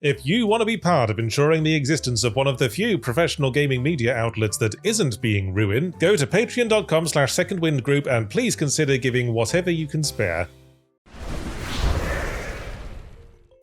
If you want to be part of ensuring the existence of one of the few professional gaming media outlets that isn't being ruined, go to patreon.com/secondwindgroup and please consider giving whatever you can spare.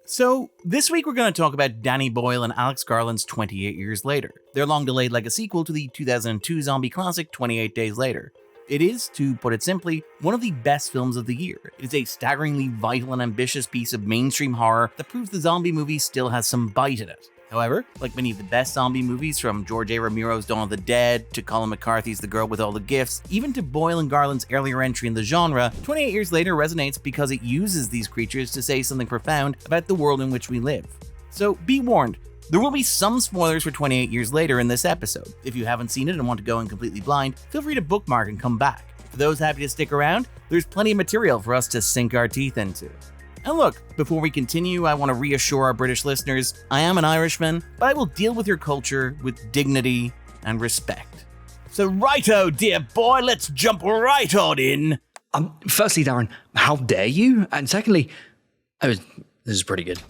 So, this week we're going to talk about Danny Boyle and Alex Garland's 28 Years Later, their long-delayed Lego sequel to the 2002 zombie classic 28 Days Later. It is, to put it simply, one of the best films of the year. It is a staggeringly vital and ambitious piece of mainstream horror that proves the zombie movie still has some bite in it. However, like many of the best zombie movies, from George A. Romero's Dawn of the Dead, to Colin McCarthy's The Girl with All the Gifts, even to Boyle and Garland's earlier entry in the genre, 28 Years Later resonates because it uses these creatures to say something profound about the world in which we live. So be warned, there will be some spoilers for 28 Years Later in this episode. If you haven't seen it and want to go in completely blind, feel free to bookmark and come back. For those happy to stick around, there's plenty of material for us to sink our teeth into. And look, before we continue, I want to reassure our British listeners, I am an Irishman, but I will deal with your culture with dignity and respect. So righto, dear boy, let's jump right on in. Firstly, Darren, how dare you? And secondly, this is pretty good.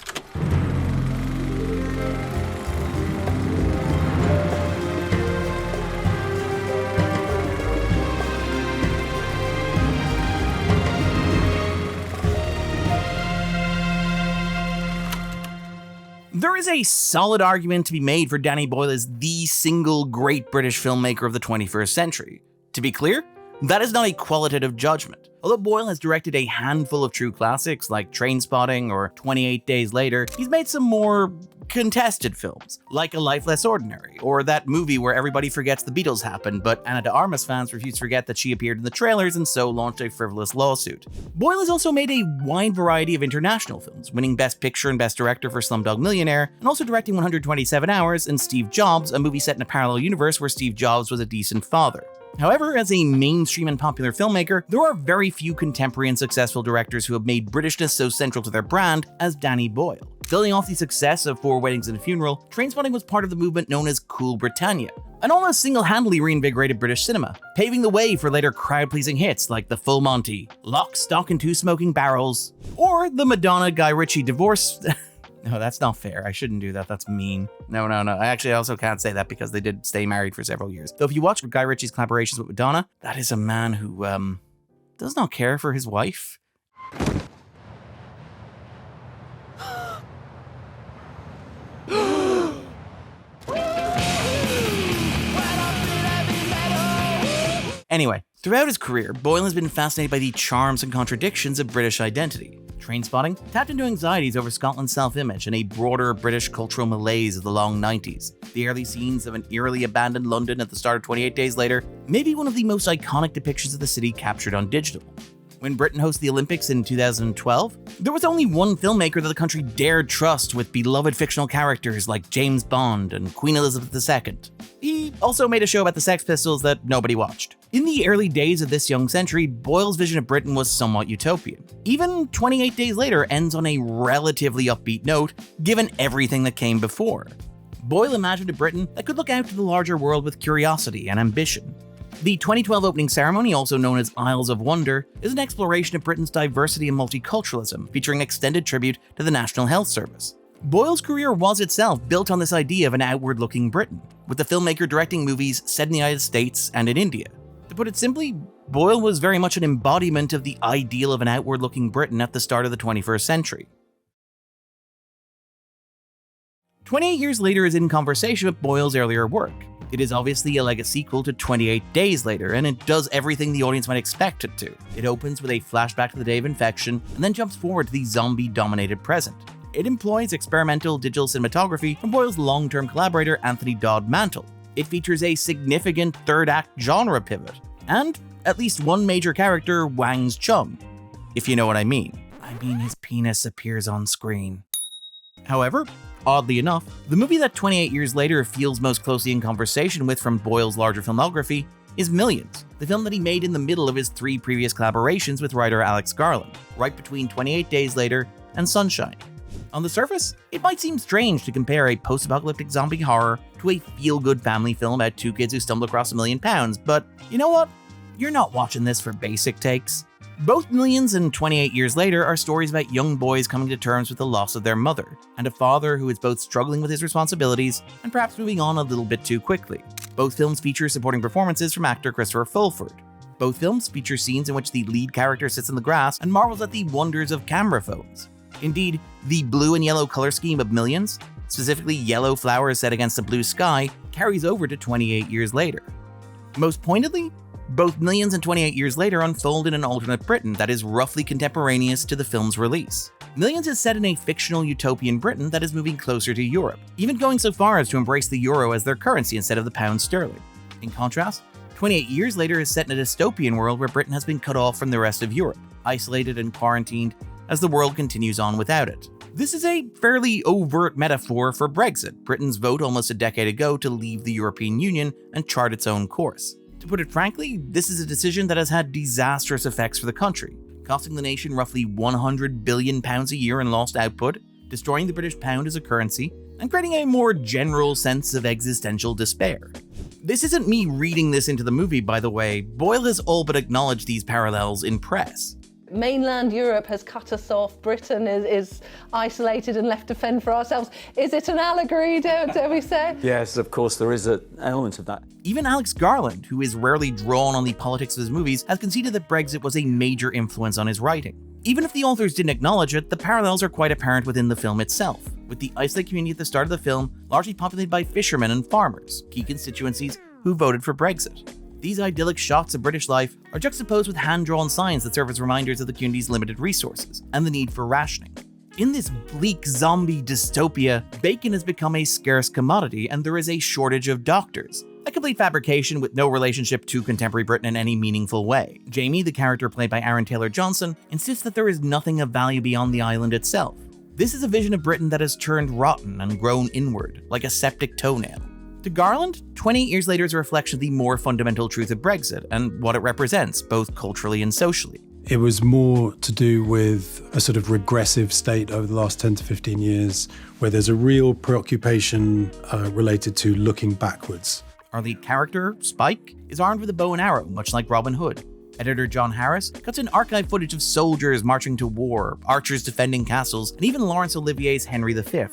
There is a solid argument to be made for Danny Boyle as the single great British filmmaker of the 21st century. To be clear, that is not a qualitative judgment. Although Boyle has directed a handful of true classics like Trainspotting or 28 Days Later, he's made some more contested films, like A Life Less Ordinary, or that movie where everybody forgets the Beatles happened, but Ana de Armas fans refuse to forget that she appeared in the trailers and so launched a frivolous lawsuit. Boyle has also made a wide variety of international films, winning Best Picture and Best Director for Slumdog Millionaire, and also directing 127 Hours and Steve Jobs, a movie set in a parallel universe where Steve Jobs was a decent father. However, as a mainstream and popular filmmaker, there are very few contemporary and successful directors who have made Britishness so central to their brand as Danny Boyle. Building off the success of Four Weddings and a Funeral, Trainspotting was part of the movement known as Cool Britannia, and almost single-handedly reinvigorated British cinema, paving the way for later crowd-pleasing hits like The Full Monty, Lock, Stock and Two Smoking Barrels, or the Madonna-Guy Ritchie divorce... No, that's not fair. I shouldn't do that. That's mean. No. I also can't say that because they did stay married for several years. Though if you watch Guy Ritchie's collaborations with Madonna, that is a man who, does not care for his wife. Anyway, throughout his career, Boyle has been fascinated by the charms and contradictions of British identity. Trainspotting tapped into anxieties over Scotland's self-image and a broader British cultural malaise of the long 90s. The early scenes of an eerily abandoned London at the start of 28 Days Later may be one of the most iconic depictions of the city captured on digital. When Britain hosted the Olympics in 2012, there was only one filmmaker that the country dared trust with beloved fictional characters like James Bond and Queen Elizabeth II. He also made a show about the Sex Pistols that nobody watched. In the early days of this young century, Boyle's vision of Britain was somewhat utopian. Even 28 Days Later ends on a relatively upbeat note, given everything that came before. Boyle imagined a Britain that could look out to the larger world with curiosity and ambition. The 2012 opening ceremony, also known as Isles of Wonder, is an exploration of Britain's diversity and multiculturalism, featuring extended tribute to the National Health Service. Boyle's career was itself built on this idea of an outward-looking Britain, with the filmmaker directing movies set in the United States and in India. To put it simply, Boyle was very much an embodiment of the ideal of an outward-looking Britain at the start of the 21st century. 28 Years Later is in conversation with Boyle's earlier work. It is obviously a legacy sequel to 28 Days Later, and it does everything the audience might expect it to. It opens with a flashback to the day of infection, and then jumps forward to the zombie-dominated present. It employs experimental digital cinematography from Boyle's long-term collaborator Anthony Dodd Mantle. It features a significant third-act genre pivot, and at least one major character, Wang's chum, if you know what I mean. I mean his penis appears on screen. However, oddly enough, the movie that 28 Years Later feels most closely in conversation with from Boyle's larger filmography is Millions, the film that he made in the middle of his three previous collaborations with writer Alex Garland, right between 28 Days Later and Sunshine. On the surface, it might seem strange to compare a post-apocalyptic zombie horror to a feel-good family film about two kids who stumble across £1 million, but you know what? You're not watching this for basic takes. Both Millions and 28 Years Later are stories about young boys coming to terms with the loss of their mother, and a father who is both struggling with his responsibilities and perhaps moving on a little bit too quickly. Both films feature supporting performances from actor Christopher Fulford. Both films feature scenes in which the lead character sits in the grass and marvels at the wonders of camera phones. Indeed, the blue and yellow color scheme of Millions, specifically yellow flowers set against a blue sky, carries over to 28 Years Later. Most pointedly, both Millions and 28 Years Later unfold in an alternate Britain that is roughly contemporaneous to the film's release. Millions is set in a fictional utopian Britain that is moving closer to Europe, even going so far as to embrace the euro as their currency instead of the pound sterling. In contrast, 28 Years Later is set in a dystopian world where Britain has been cut off from the rest of Europe, isolated and quarantined as the world continues on without it. This is a fairly overt metaphor for Brexit, Britain's vote almost a decade ago to leave the European Union and chart its own course. To put it frankly, this is a decision that has had disastrous effects for the country, costing the nation roughly £100 billion a year in lost output, destroying the British pound as a currency, and creating a more general sense of existential despair. This isn't me reading this into the movie, by the way. Boyle has all but acknowledged these parallels in press. Mainland Europe has cut us off. Britain is isolated and left to fend for ourselves. Is it an allegory, dare we say? Yes, of course, there is an element of that. Even Alex Garland, who is rarely drawn on the politics of his movies, has conceded that Brexit was a major influence on his writing. Even if the authors didn't acknowledge it, the parallels are quite apparent within the film itself, with the isolated community at the start of the film largely populated by fishermen and farmers, key constituencies who voted for Brexit. These idyllic shots of British life are juxtaposed with hand-drawn signs that serve as reminders of the community's limited resources and the need for rationing. In this bleak zombie dystopia, bacon has become a scarce commodity and there is a shortage of doctors. A complete fabrication with no relationship to contemporary Britain in any meaningful way. Jamie, the character played by Aaron Taylor-Johnson, insists that there is nothing of value beyond the island itself. This is a vision of Britain that has turned rotten and grown inward, like a septic toenail. To Garland, 28 Years Later is a reflection of the more fundamental truth of Brexit and what it represents, both culturally and socially. It was more to do with a sort of regressive state over the last 10 to 15 years, where there's a real preoccupation related to looking backwards. Our lead character, Spike, is armed with a bow and arrow, much like Robin Hood. Editor John Harris cuts in archive footage of soldiers marching to war, archers defending castles, and even Laurence Olivier's Henry V.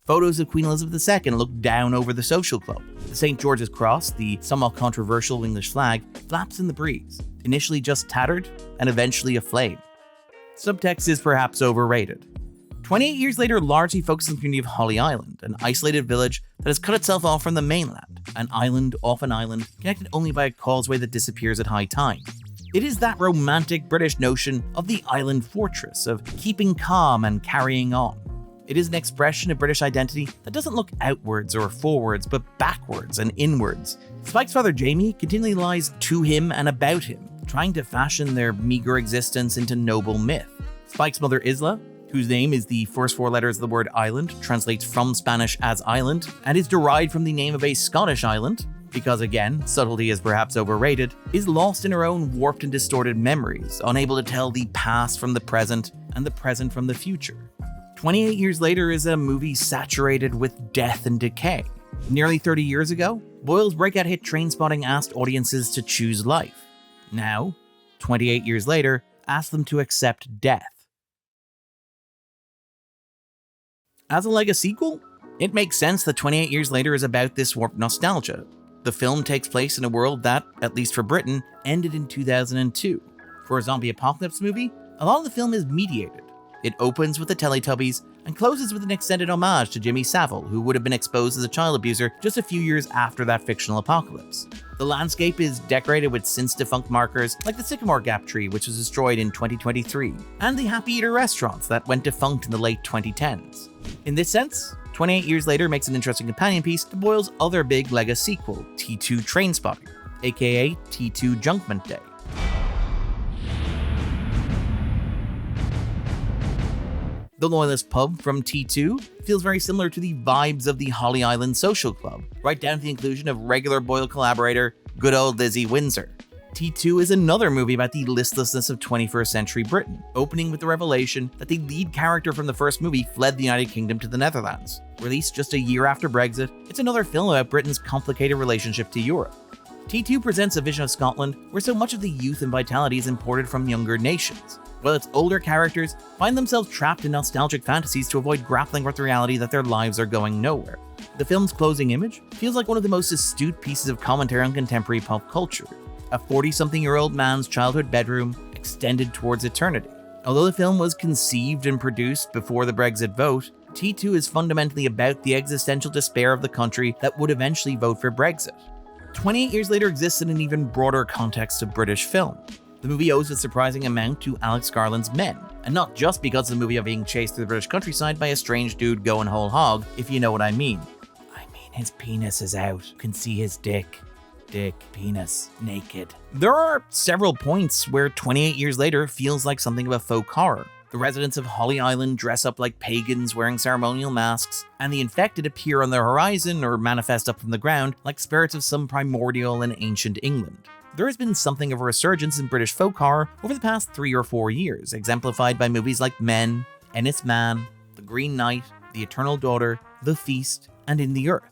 Photos of Queen Elizabeth II look down over the social club. The St. George's Cross, the somewhat controversial English flag, flaps in the breeze, initially just tattered and eventually aflame. Subtext is perhaps overrated. 28 Years Later largely focuses on the community of Holly Island, an isolated village that has cut itself off from the mainland, an island off an island connected only by a causeway that disappears at high tide. It is that romantic British notion of the island fortress, of keeping calm and carrying on. It is an expression of British identity that doesn't look outwards or forwards, but backwards and inwards. Spike's father Jamie continually lies to him and about him, trying to fashion their meager existence into noble myth. Spike's mother Isla, whose name is the first four letters of the word island, translates from Spanish as island, and is derived from the name of a Scottish island, because again, subtlety is perhaps overrated, is lost in her own warped and distorted memories, unable to tell the past from the present and the present from the future. 28 Years Later is a movie saturated with death and decay. Nearly 30 years ago, Boyle's breakout hit Trainspotting asked audiences to choose life. Now, 28 years later, asks them to accept death. As a Lego sequel, it makes sense that 28 Years Later is about this warped nostalgia. The film takes place in a world that, at least for Britain, ended in 2002. For a zombie apocalypse movie, a lot of the film is mediated. It opens with the Teletubbies and closes with an extended homage to Jimmy Savile, who would have been exposed as a child abuser just a few years after that fictional apocalypse. The landscape is decorated with since-defunct markers like the Sycamore Gap tree, which was destroyed in 2023, and the Happy Eater restaurants that went defunct in the late 2010s. In this sense, 28 Years Later makes an interesting companion piece to Boyle's other big Lego sequel, T2 Trainspotting, aka T2 Junkment Day. The Loyalist pub from T2 feels very similar to the vibes of the Holly Island Social Club, right down to the inclusion of regular Boyle collaborator, good old Lizzie Windsor. T2 is another movie about the listlessness of 21st century Britain, opening with the revelation that the lead character from the first movie fled the United Kingdom to the Netherlands. Released just a year after Brexit, it's another film about Britain's complicated relationship to Europe. T2 presents a vision of Scotland where so much of the youth and vitality is imported from younger nations, while its older characters find themselves trapped in nostalgic fantasies to avoid grappling with the reality that their lives are going nowhere. The film's closing image feels like one of the most astute pieces of commentary on contemporary pop culture, a 40-something-year-old man's childhood bedroom extended towards eternity. Although the film was conceived and produced before the Brexit vote, T2 is fundamentally about the existential despair of the country that would eventually vote for Brexit. 28 Years Later exists in an even broader context of British film. The movie owes a surprising amount to Alex Garland's Men, and not just because of the movie of being chased through the British countryside by a strange dude going whole hog, if you know what I mean. His penis is out. You can see his dick. Penis, naked. There are several points where 28 Years Later feels like something of a folk horror. The residents of Holly Island dress up like pagans wearing ceremonial masks, and the infected appear on the horizon or manifest up from the ground like spirits of some primordial and ancient England. There has been something of a resurgence in British folk horror over the past 3 or 4 years, exemplified by movies like Men, Ennis Man, The Green Knight, The Eternal Daughter, The Feast, and In the Earth.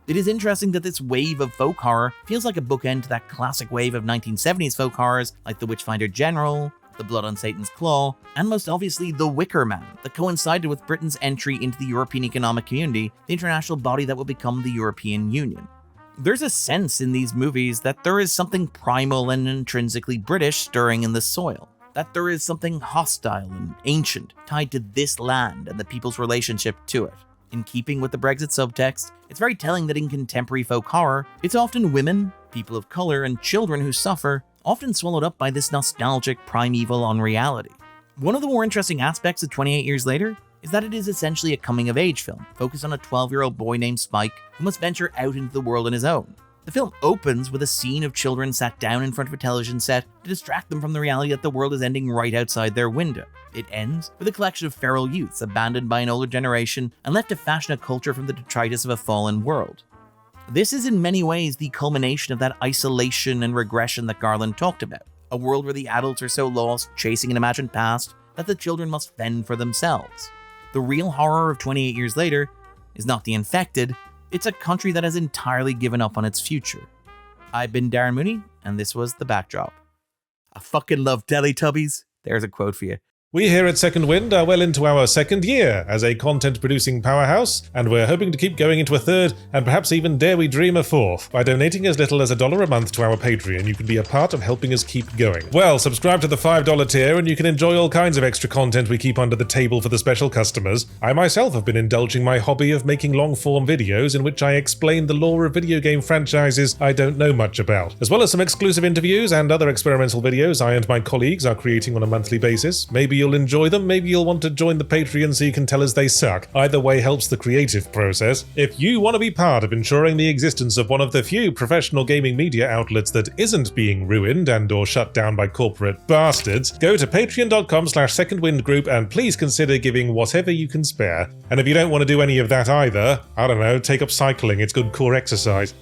It is interesting that this wave of folk horror feels like a bookend to that classic wave of 1970s folk horrors like The Witchfinder General, The Blood on Satan's Claw, and most obviously The Wicker Man, that coincided with Britain's entry into the European Economic Community, the international body that will become the European Union. There's a sense in these movies that there is something primal and intrinsically British stirring in the soil, that there is something hostile and ancient tied to this land and the people's relationship to it. In keeping with the Brexit subtext, it's very telling that in contemporary folk horror, it's often women, people of color, and children who suffer, often swallowed up by this nostalgic primeval unreality. One of the more interesting aspects of 28 Years Later is that it is essentially a coming-of-age film, focused on a 12-year-old boy named Spike who must venture out into the world on his own. The film opens with a scene of children sat down in front of a television set to distract them from the reality that the world is ending right outside their window. It ends with a collection of feral youths abandoned by an older generation and left to fashion a culture from the detritus of a fallen world. This is in many ways the culmination of that isolation and regression that Garland talked about, a world where the adults are so lost chasing an imagined past that the children must fend for themselves. The real horror of 28 Years Later is not the infected, it's a country that has entirely given up on its future. I've been Darren Mooney, and this was The Backdrop. I fucking love Teletubbies. There's a quote for you. We here at Second Wind are well into our second year as a content-producing powerhouse, and we're hoping to keep going into a third, and perhaps even dare we dream a fourth. By donating as little as $1 a month to our Patreon, you can be a part of helping us keep going. Well, subscribe to the $5 tier, and you can enjoy all kinds of extra content we keep under the table for the special customers. I myself have been indulging my hobby of making long-form videos in which I explain the lore of video game franchises I don't know much about, as well as some exclusive interviews and other experimental videos I and my colleagues are creating on a monthly basis. Maybe you'll enjoy them, maybe you'll want to join the Patreon so you can tell us they suck. Either way helps the creative process. If you want to be part of ensuring the existence of one of the few professional gaming media outlets that isn't being ruined and or shut down by corporate bastards, go to patreon.com/secondwindgroup and please consider giving whatever you can spare. And if you don't want to do any of that either, I don't know, take up cycling, it's good core exercise.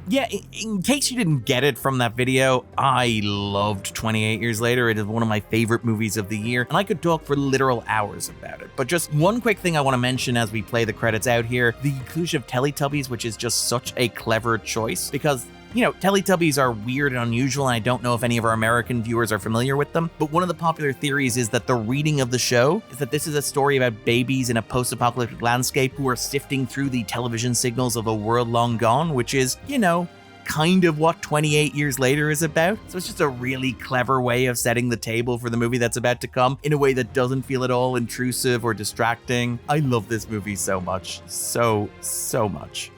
Yeah, in case you didn't get it from that video, I loved 28 Years Later. It is one of my favorite movies of the year, and I could talk for literal hours about it. But just one quick thing I want to mention as we play the credits out here, the inclusion of Teletubbies, which is just such a clever choice, because you know, Teletubbies are weird and unusual, and I don't know if any of our American viewers are familiar with them, but one of the popular theories is that the reading of the show is that this is a story about babies in a post-apocalyptic landscape who are sifting through the television signals of a world long gone, which is, you know, kind of what 28 Years Later is about. So it's just a really clever way of setting the table for the movie that's about to come in a way that doesn't feel at all intrusive or distracting. I love this movie so much. So much.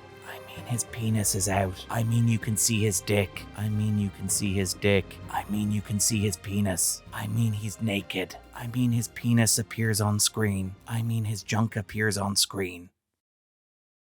His penis is out. I mean, you can see his dick. I mean, you can see his dick. I mean, you can see his penis. I mean, he's naked. I mean, his penis appears on screen. I mean, his junk appears on screen.